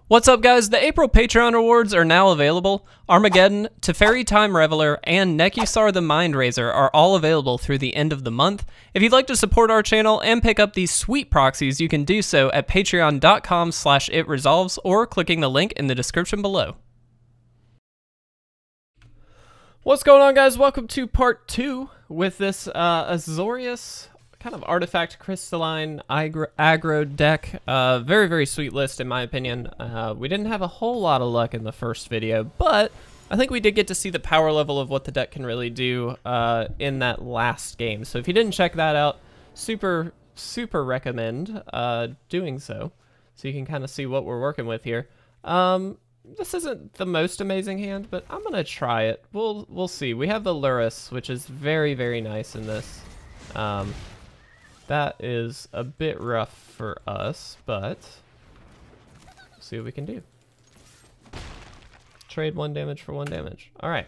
What's up, guys? The April Patreon rewards are now available. Armageddon, Teferi Time Raveler, and Nekusar the Mindraiser are all available through the end of the month. If you'd like to support our channel and pick up these sweet proxies, you can do so at patreon.com/itresolves or clicking the link in the description below. What's going on, guys? Welcome to part 2 with this Azorius kind of artifact crystalline aggro deck. Very, very sweet list in my opinion. We didn't have a whole lot of luck in the first video, but I think we did get to see the power level of what the deck can really do in that last game. So if you didn't check that out, super recommend doing so you can kind of see what we're working with here. This isn't the most amazing hand, but I'm gonna try it. We'll see. We have the Lurrus, which is very, very nice in this. That is a bit rough for us, but we'll see what we can do. Trade 1 damage for 1 damage. All right.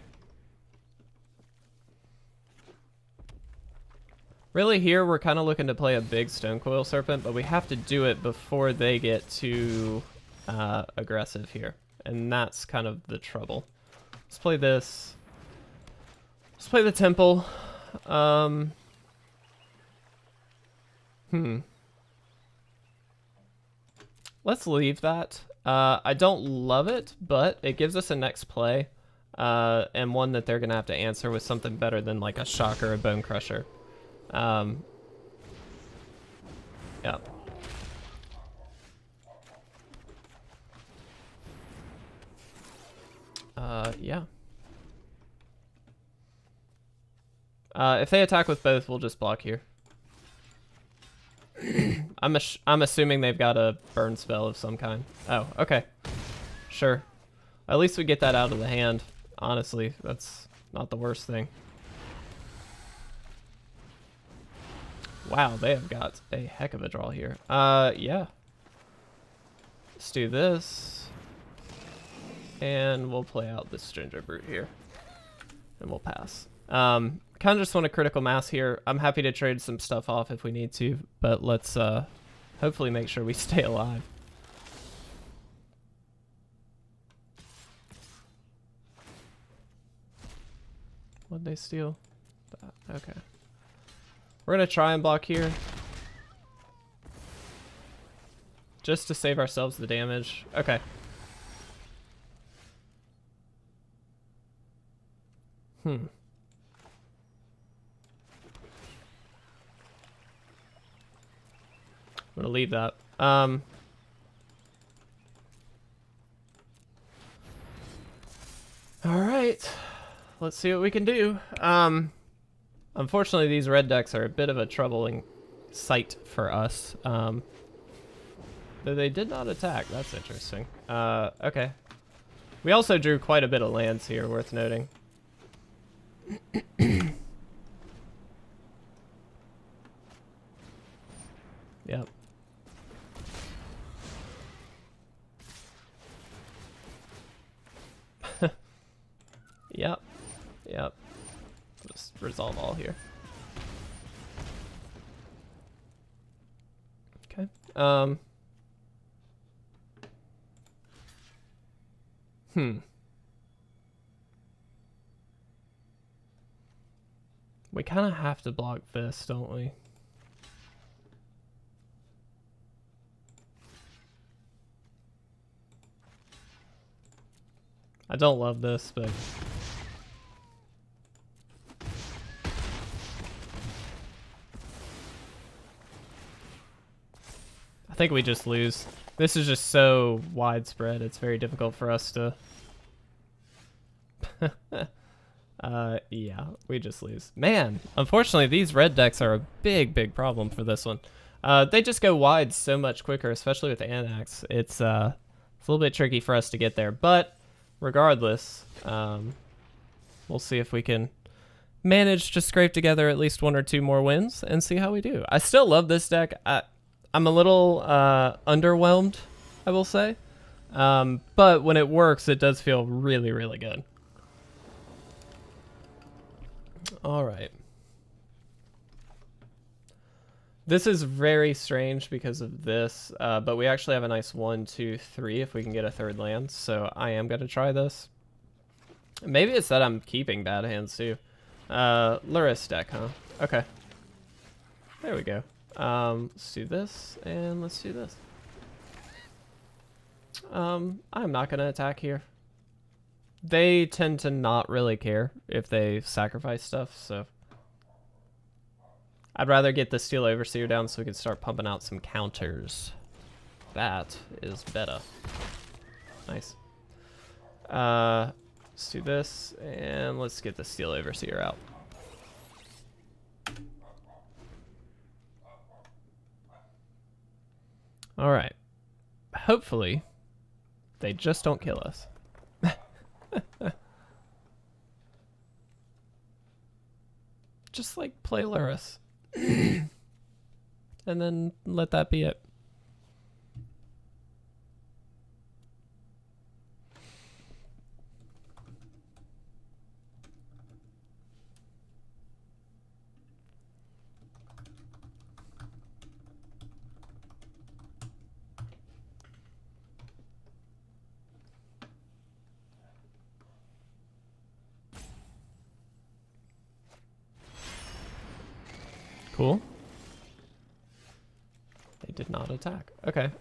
Really here, we're kind of looking to play a big Stonecoil Serpent, but we have to do it before they get too aggressive here. And that's kind of the trouble. Let's play this. Let's play the Temple. Let's leave that. I don't love it, but it gives us a next play, and one that they're gonna have to answer with something better than like a Shock or a Bone Crusher. Yeah. Yeah. If they attack with both, we'll just block here. I'm assuming they've got a burn spell of some kind. Oh, okay. Sure. At least we get that out of the hand. Honestly, that's not the worst thing. Wow, they have got a heck of a draw here. Yeah. Let's do this. And we'll play out this Gingerbrute here. And we'll pass. Kind of just want a critical mass here. I'm happy to trade some stuff off if we need to, but let's hopefully make sure we stay alive. What'd they steal? That. Okay. We're gonna try and block here. Just to save ourselves the damage. Okay. I'm gonna leave that. All right, let's see what we can do. Unfortunately, these red decks are a bit of a troubling sight for us. Though they did not attack. That's interesting. Okay. We also drew quite a bit of lands here, worth noting. Yep. Yep. Just resolve all here. Okay. We kind of have to block this, don't we? I don't love this, but I think we just lose. This is just so widespread. It's very difficult for us to yeah, we just lose. Man, unfortunately these red decks are a big problem for this one. They just go wide so much quicker, especially with the Anax. It's a little bit tricky for us to get there, but regardless, we'll see if we can manage to scrape together at least 1 or 2 more wins and see how we do. I still love this deck. I'm a little underwhelmed, I will say, but when it works, it does feel really good. All right. This is very strange because of this, but we actually have a nice 1, 2, 3 if we can get a third land, so I am going to try this. Maybe it's that I'm keeping bad hands too. Lurrus deck, huh? Okay. There we go. Let's do this, and let's do this. I'm not going to attack here. They tend to not really care if they sacrifice stuff, so... I'd rather get the Steel Overseer down so we can start pumping out some counters. That is better. Nice. Let's do this, and let's get the Steel Overseer out. Alright. Hopefully, they just don't kill us. Just, like, play Lurrus. And then let that be it. Cool. They did not attack. Okay.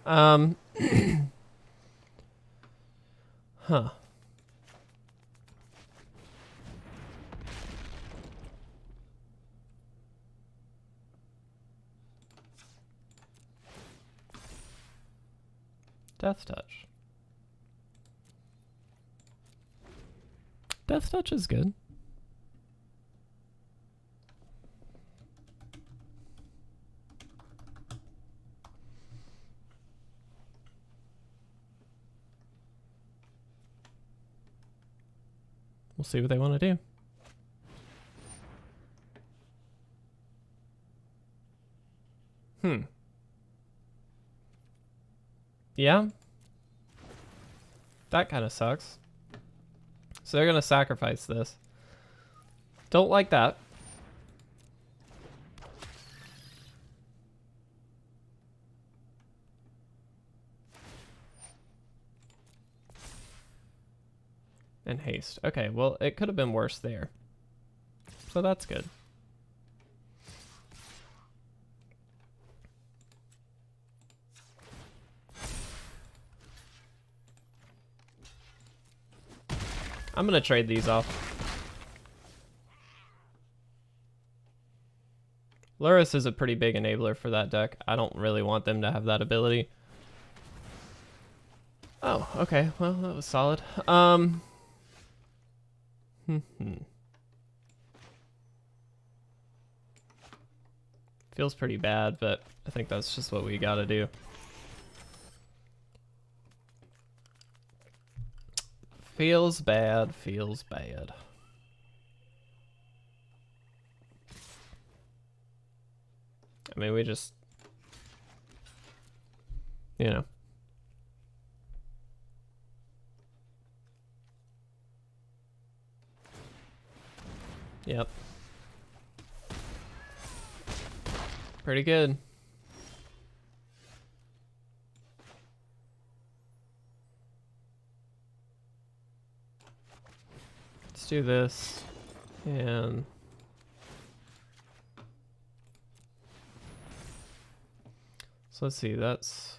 Huh. Death Touch. Death Touch is good. We'll see what they want to do. Yeah. That kind of sucks. So they're going to sacrifice this. Don't like that. And haste. Okay, well, it could have been worse there. So that's good. I'm gonna trade these off. Lurrus is a pretty big enabler for that deck. I don't really want them to have that ability. Oh, okay. Well, that was solid. Feels pretty bad, but I think that's just what we gotta do. Feels bad, feels bad. I mean, we just, you know. Yep. Pretty good. Let's do this. And so let's see, that's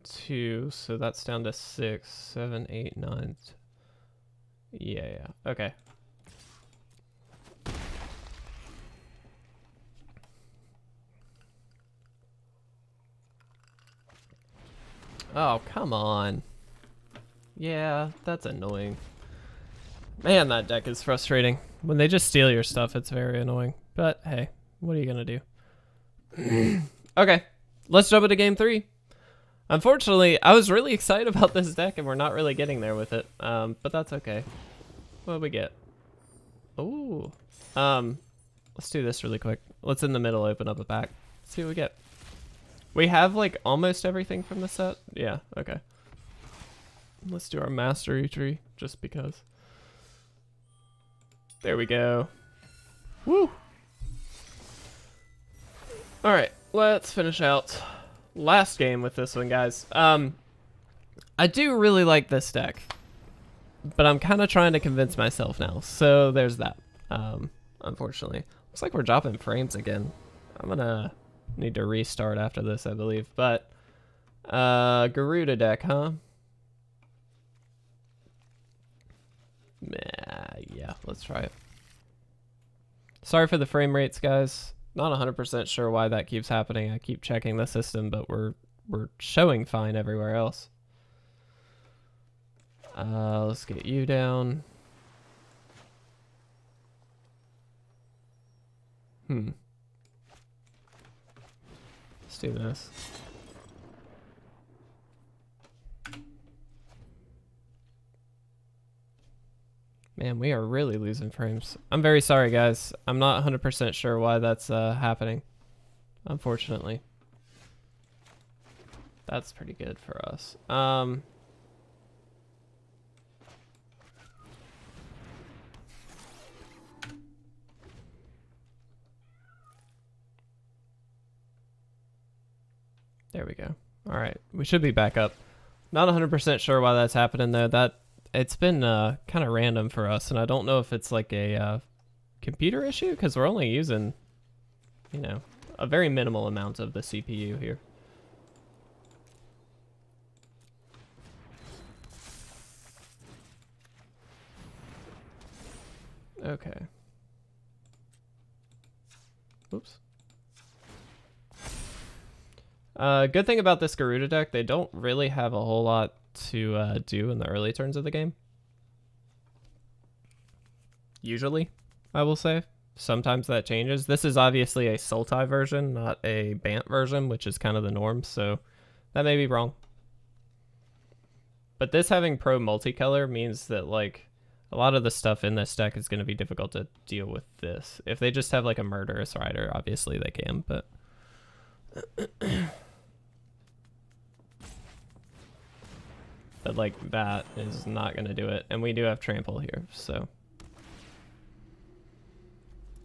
2, so that's down to 6, 7, 8, 9. Yeah, okay. Oh, come on. Yeah, that's annoying. Man, that deck is frustrating. When they just steal your stuff, it's very annoying. But hey, what are you gonna do? Okay, let's jump into game 3. Unfortunately, I was really excited about this deck and we're not really getting there with it. But that's okay. What do we get? Ooh. Let's do this really quick. Let's in the middle open up a pack. See what we get. We have like almost everything from the set. Yeah, okay. Let's do our mastery tree just because. There we go. Woo! All right, let's finish out last game with this one, guys. I do really like this deck, but I'm kind of trying to convince myself now. So there's that. Unfortunately, looks like we're dropping frames again. I'm gonna need to restart after this, I believe. But Garuda deck, huh? Yeah, let's try it. Sorry for the frame rates, guys. Not 100% sure why that keeps happening. I keep checking the system, but we're showing fine everywhere else. Let's get you down. Let's do this. Man, we are really losing frames. I'm very sorry, guys. I'm not 100% sure why that's happening, unfortunately. That's pretty good for us. There we go. All right, we should be back up. Not 100% sure why that's happening, though. It's been kind of random for us, and I don't know if it's like a computer issue, because we're only using, you know, a very minimal amount of the CPU here. Okay. Oops. Good thing about this Garuda deck, they don't really have a whole lot to do in the early turns of the game. Usually, I will say. Sometimes that changes. This is obviously a Sultai version, not a Bant version, which is kind of the norm, so that may be wrong. But this having pro multicolor means that, like, a lot of the stuff in this deck is going to be difficult to deal with this. If they just have, like, a Murderous Rider, obviously they can, but... But like that is not going to do it. And we do have trample here, so.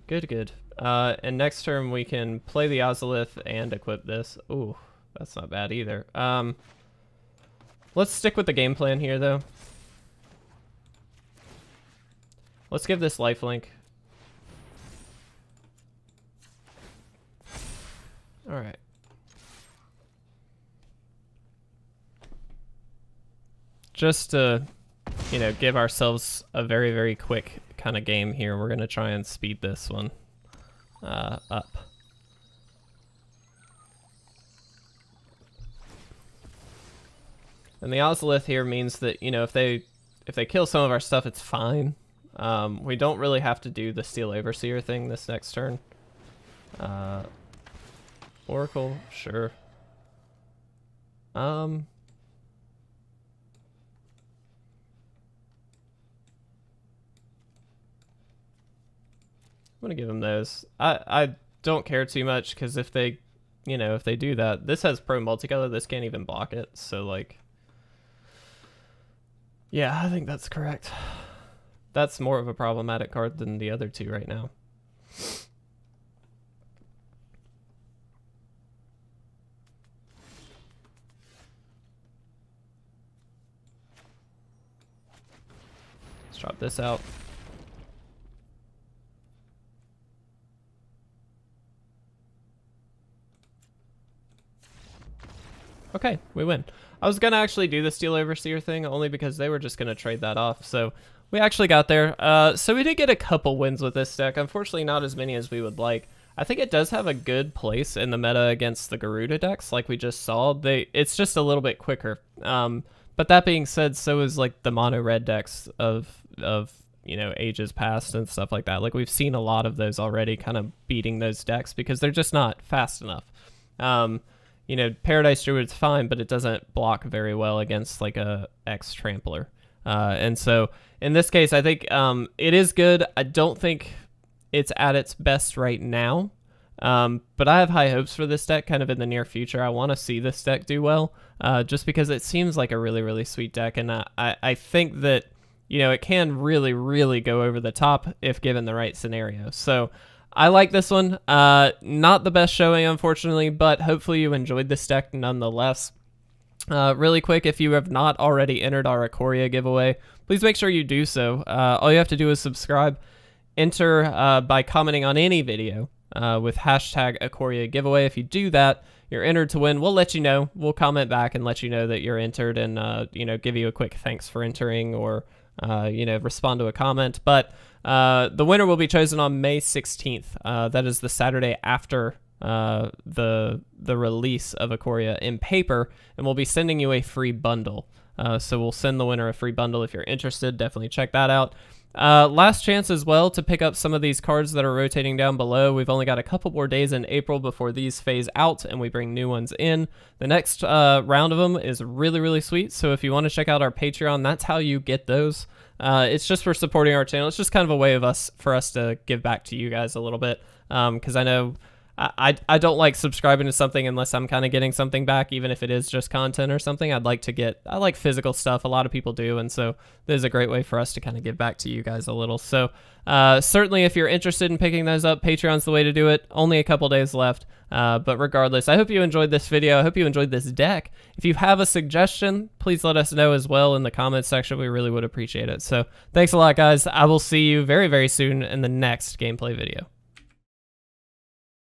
Good. And next turn we can play the Ozolith and equip this. Ooh, that's not bad either. Let's stick with the game plan here though. Let's give this lifelink. All right. Just to, you know, give ourselves a very, very quick kind of game here, we're going to try and speed this one up. And the Ozolith here means that, you know, if they kill some of our stuff, it's fine. We don't really have to do the Steel Overseer thing this next turn. Oracle, sure. I'm gonna give them those. I don't care too much because if they, you know, if they do that, this has pro multicolor. This can't even block it. So like, yeah, I think that's correct. That's more of a problematic card than the other two right now. Let's drop this out. Okay, we win. I was gonna actually do the Steel Overseer thing only because they were just gonna trade that off, so we actually got there. So we did get a couple wins with this deck. Unfortunately, not as many as we would like. I think it does have a good place in the meta against the Garuda decks, like we just saw. It's just a little bit quicker. But that being said, so is like the mono red decks of you know, ages past and stuff like that. Like we've seen a lot of those already, kind of beating those decks because they're just not fast enough. You know, Paradise Druid's fine, but it doesn't block very well against like a X Trampler. And so in this case, I think it is good. I don't think it's at its best right now, but I have high hopes for this deck kind of in the near future. I want to see this deck do well, just because it seems like a really, really sweet deck. And I think that, you know, it can really, really go over the top if given the right scenario. So I like this one. Not the best showing, unfortunately, but hopefully you enjoyed this deck nonetheless. Really quick, if you have not already entered our Ikoria giveaway, please make sure you do so. All you have to do is subscribe, enter by commenting on any video with hashtag Ikoria giveaway. If you do that, you're entered to win. We'll let you know. We'll comment back and let you know that you're entered, and you know, give you a quick thanks for entering, or you know, respond to a comment. But the winner will be chosen on May 16th. That is the Saturday after the release of Ikoria in paper, and we'll be sending you a free bundle. So we'll send the winner a free bundle. If you're interested, definitely check that out. Last chance as well to pick up some of these cards that are rotating down below. We've only got a couple more days in April before these phase out and we bring new ones in. The next round of them is really, really sweet. So if you want to check out our Patreon, that's how you get those. It's just for supporting our channel. It's just kind of a way of for us to give back to you guys a little bit. Because I know I don't like subscribing to something unless I'm kind of getting something back, even if it is just content or something. I like physical stuff. A lot of people do, and so this is a great way for us to kind of give back to you guys a little. So certainly if you're interested in picking those up, Patreon's the way to do it. Only a couple days left, but regardless, I hope you enjoyed this video. I hope you enjoyed this deck. If you have a suggestion, please let us know as well in the comments section. We really would appreciate it. So thanks a lot, guys. I will see you very, very soon in the next gameplay video.